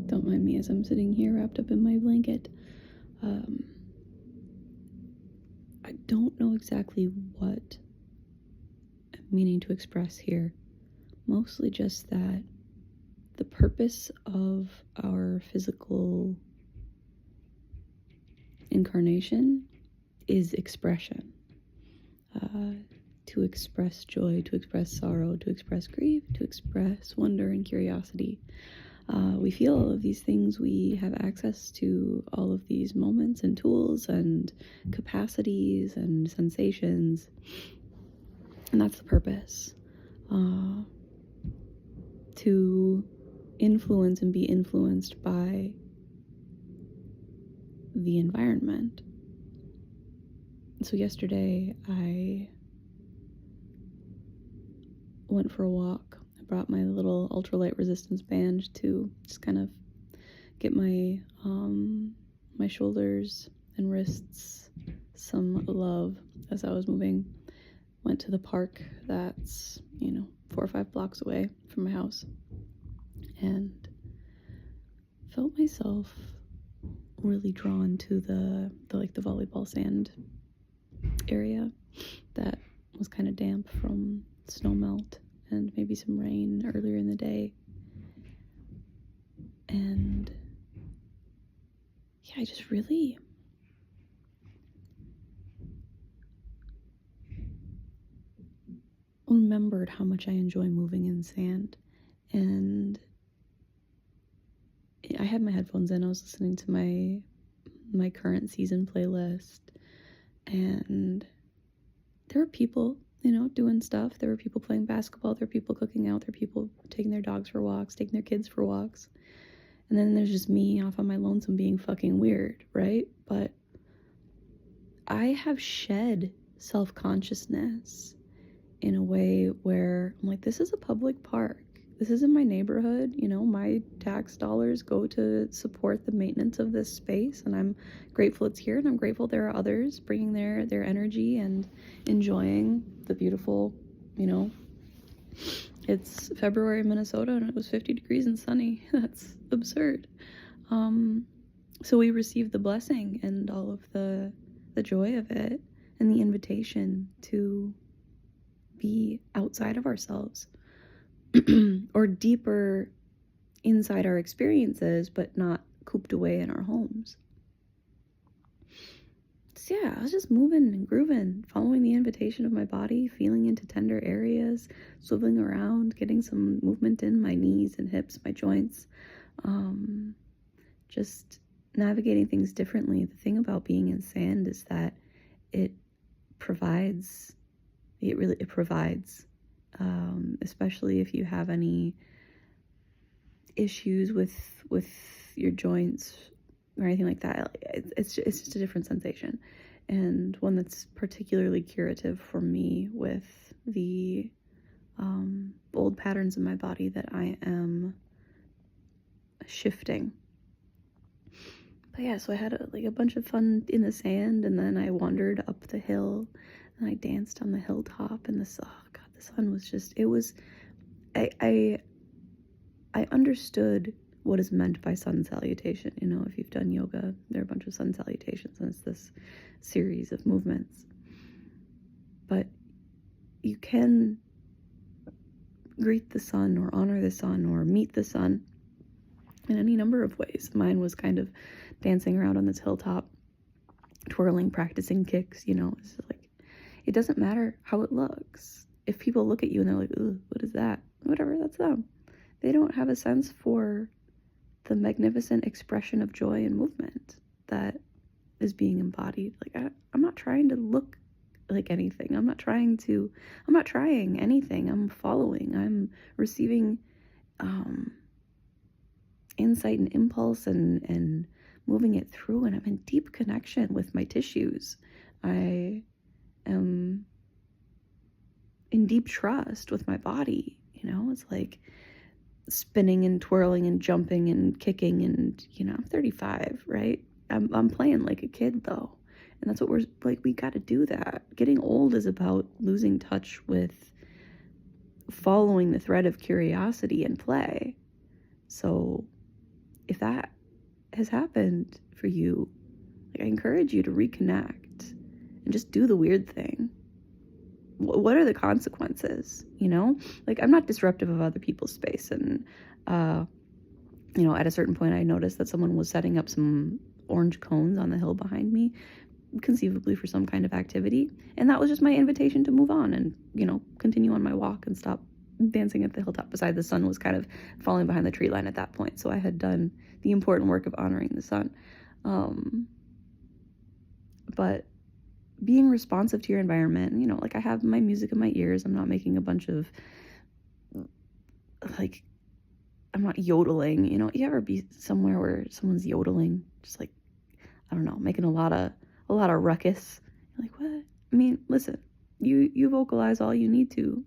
Don't mind me as I'm sitting here wrapped up in my blanket. I don't know exactly what I'm meaning to express here. Mostly just that the purpose of our physical incarnation is expression. To express joy, to express sorrow, to express grief, to express wonder and curiosity. We feel all of these things. We have access to all of these moments and tools and capacities and sensations. And that's the purpose. To influence and be influenced by the environment. So yesterday I went for a walk. I brought my little ultralight resistance band to just kind of get my my shoulders and wrists some love as I was moving. Went to the park that's 4 or 5 blocks away from my house, and felt myself really drawn to the volleyball sand area that was kind of damp from snow melt and maybe some rain earlier in the day. And yeah, I just really remembered how much I enjoy moving in sand. And I had my headphones in. I was listening to my current season playlist, and there were people doing stuff. There were people playing basketball. There were people cooking out. There were people taking their dogs for walks, taking their kids for walks. And then there's just me off on my lonesome being fucking weird, right? But I have shed self-consciousness in a way where I'm like, this is a public park. This isn't my neighborhood. My tax dollars go to support the maintenance of this space, and I'm grateful it's here, and I'm grateful there are others bringing their energy and enjoying the beautiful, it's February in Minnesota and it was 50 degrees and sunny. That's absurd. So we received the blessing and all of the joy of it, and the invitation to be outside of ourselves or deeper inside our experiences, but not cooped away in our homes. So yeah, I was just moving and grooving, following the invitation of my body, feeling into tender areas, swiveling around, getting some movement in my knees and hips, my joints, just navigating things differently. The thing about being in sand is that it provides, especially if you have any issues with your joints or anything like that. It's just a different sensation, and one that's particularly curative for me with the old patterns in my body that I am shifting. But yeah, so I had a bunch of fun in the sand, and then I wandered up the hill, and I danced on the hilltop, and the sun was just, it was, I understood what is meant by sun salutation. If you've done yoga, there are a bunch of sun salutations, and it's this series of movements. But you can greet the sun or honor the sun or meet the sun in any number of ways. Mine was kind of dancing around on this hilltop, twirling, practicing kicks. It's like, it doesn't matter how it looks. If people look at you and they're like, "Ooh, what is that?" Whatever, that's them. They don't have a sense for the magnificent expression of joy and movement that is being embodied. Like, I'm not trying to look like anything. I'm not trying anything. I'm following. I'm receiving insight and impulse and moving it through, and I'm in deep connection with my tissues. I am in deep trust with my body. It's like spinning and twirling and jumping and kicking, and I'm 35, right? I'm playing like a kid though, and that's what we're like. We got to do that. Getting old is about losing touch with following the thread of curiosity and play. So if that has happened for you, like, I encourage you to reconnect and just do the weird thing. What are the consequences, you know? Like, I'm not disruptive of other people's space. And, at a certain point, I noticed that someone was setting up some orange cones on the hill behind me, conceivably for some kind of activity. And that was just my invitation to move on and, continue on my walk and stop dancing at the hilltop. Besides, the sun was kind of falling behind the tree line at that point. So I had done the important work of honoring the sun. But being responsive to your environment, like, I have my music in my ears. I'm not making a bunch of, like, I'm not yodeling. You ever be somewhere where someone's yodeling, just like, I don't know, making a lot of ruckus? You're like, what? I mean, listen, you vocalize all you need to,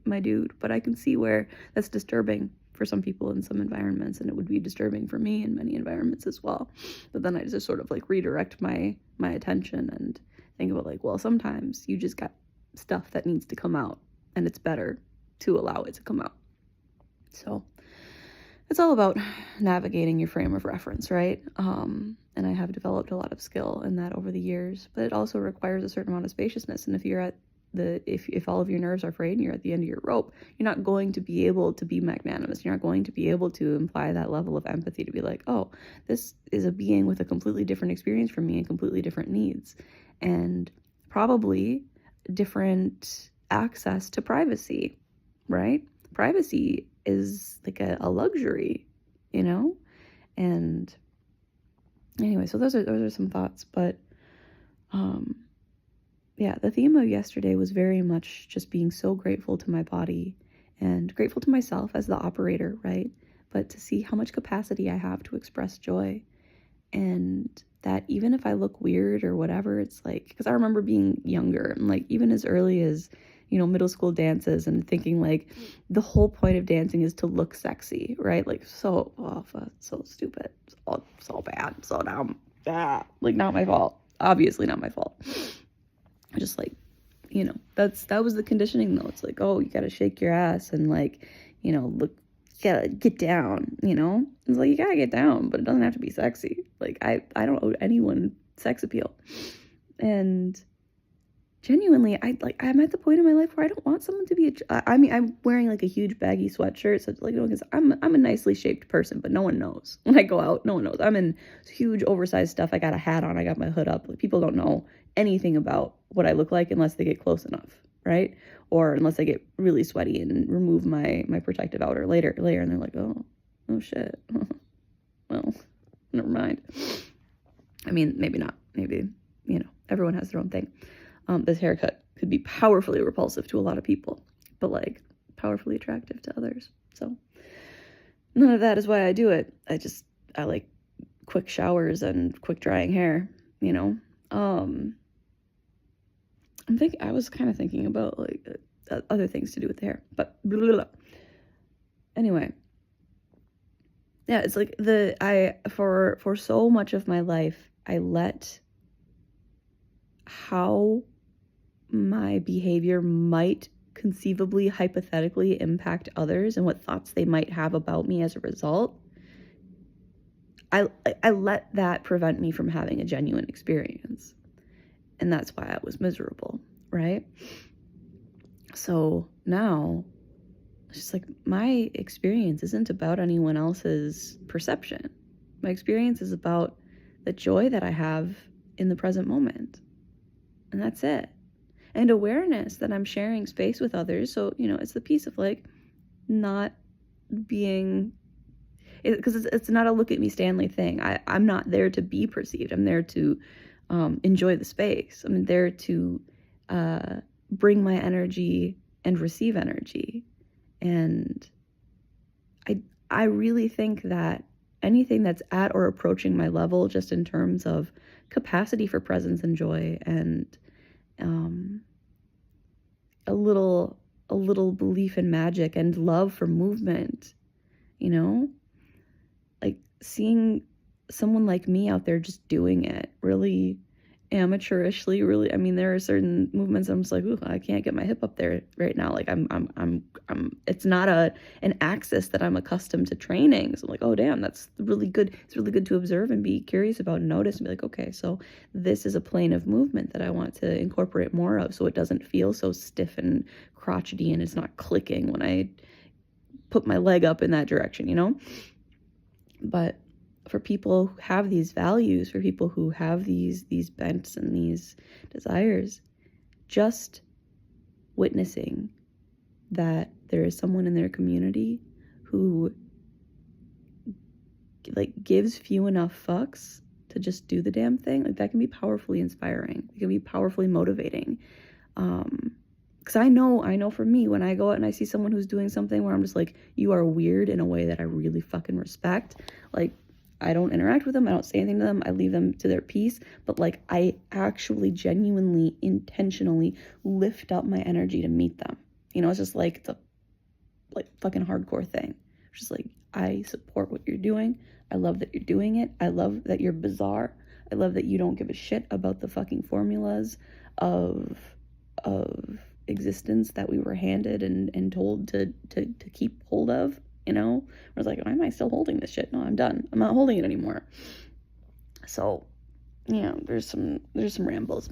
my dude, but I can see where that's disturbing for some people in some environments, and it would be disturbing for me in many environments as well. But then I just sort of, like, redirect my attention and think about, like, well, sometimes you just got stuff that needs to come out, and it's better to allow it to come out. So it's all about navigating your frame of reference, right? And I have developed a lot of skill in that over the years, but it also requires a certain amount of spaciousness. And if you're at if all of your nerves are frayed and you're at the end of your rope, you're not going to be able to be magnanimous. You're not going to be able to imply that level of empathy to be like, oh, this is a being with a completely different experience from me and completely different needs, and probably different access to privacy, right? Privacy is like a luxury, and anyway, so those are some thoughts. But yeah, the theme of yesterday was very much just being so grateful to my body and grateful to myself as the operator, right? But to see how much capacity I have to express joy, and that even if I look weird or whatever, it's like, because I remember being younger and, like, even as early as, middle school dances, and thinking, like, the whole point of dancing is to look sexy, right? Like, so stupid, so bad, so dumb. Like, not my fault. Obviously not my fault. Just, like, that was the conditioning, though. It's like, oh, you gotta shake your ass and, like, look, you gotta get down, It's like, you gotta get down, but it doesn't have to be sexy. Like, I don't owe anyone sex appeal. And genuinely, I'm at the point in my life where I don't want someone to be I'm wearing, like, a huge baggy sweatshirt, so it's like, because I'm a nicely shaped person, but no one knows. When I go out, no one knows. I'm in huge oversized stuff. I got a hat on, I got my hood up. Like, people don't know anything about what I look like unless they get close enough, right? Or unless I get really sweaty and remove my protective outer layer, and they're like, oh shit. Well, never mind. I mean, maybe not. Maybe, everyone has their own thing. This haircut could be powerfully repulsive to a lot of people, but, like, powerfully attractive to others. So none of that is why I do it. I like quick showers and quick drying hair, I was kind of thinking about, like, other things to do with the hair, but blah, blah, blah. Anyway, yeah, it's like for so much of my life, I let how my behavior might conceivably, hypothetically impact others and what thoughts they might have about me as a result. I let that prevent me from having a genuine experience. And that's why I was miserable, right? So now, it's just like, my experience isn't about anyone else's perception. My experience is about the joy that I have in the present moment. And that's it. And awareness that I'm sharing space with others. So, it's the piece of, like, not being, because it's not a look at me Stanley thing. I'm not there to be perceived. I'm there to enjoy the space. I'm there to bring my energy and receive energy. And I really think that anything that's at or approaching my level, just in terms of capacity for presence and joy, and a little belief in magic and love for movement, like, seeing someone like me out there just doing it really amateurishly, really. I mean, there are certain movements I'm just like, ooh, I can't get my hip up there right now. Like it's not an axis that I'm accustomed to training. So I'm like, oh damn, that's really good. It's really good to observe and be curious about and notice and be like, okay, so this is a plane of movement that I want to incorporate more of, so it doesn't feel so stiff and crotchety and it's not clicking when I put my leg up in that direction, you know? But for people who have these values, for people who have these bents and these desires, just witnessing that there is someone in their community who like gives few enough fucks to just do the damn thing, like that can be powerfully inspiring. It can be powerfully motivating. Because I know for me, when I go out and I see someone who's doing something where I'm just like, you are weird in a way that I really fucking respect, like, I don't interact with them, I don't say anything to them, I leave them to their peace, but like, I actually genuinely, intentionally lift up my energy to meet them. You know, it's just like, it's a like fucking hardcore thing. It's just like, I support what you're doing, I love that you're doing it, I love that you're bizarre, I love that you don't give a shit about the fucking formulas of existence that we were handed and told to keep hold of, you know? I was like, why am I still holding this shit? No, I'm done. I'm not holding it anymore. So, yeah, there's some rambles.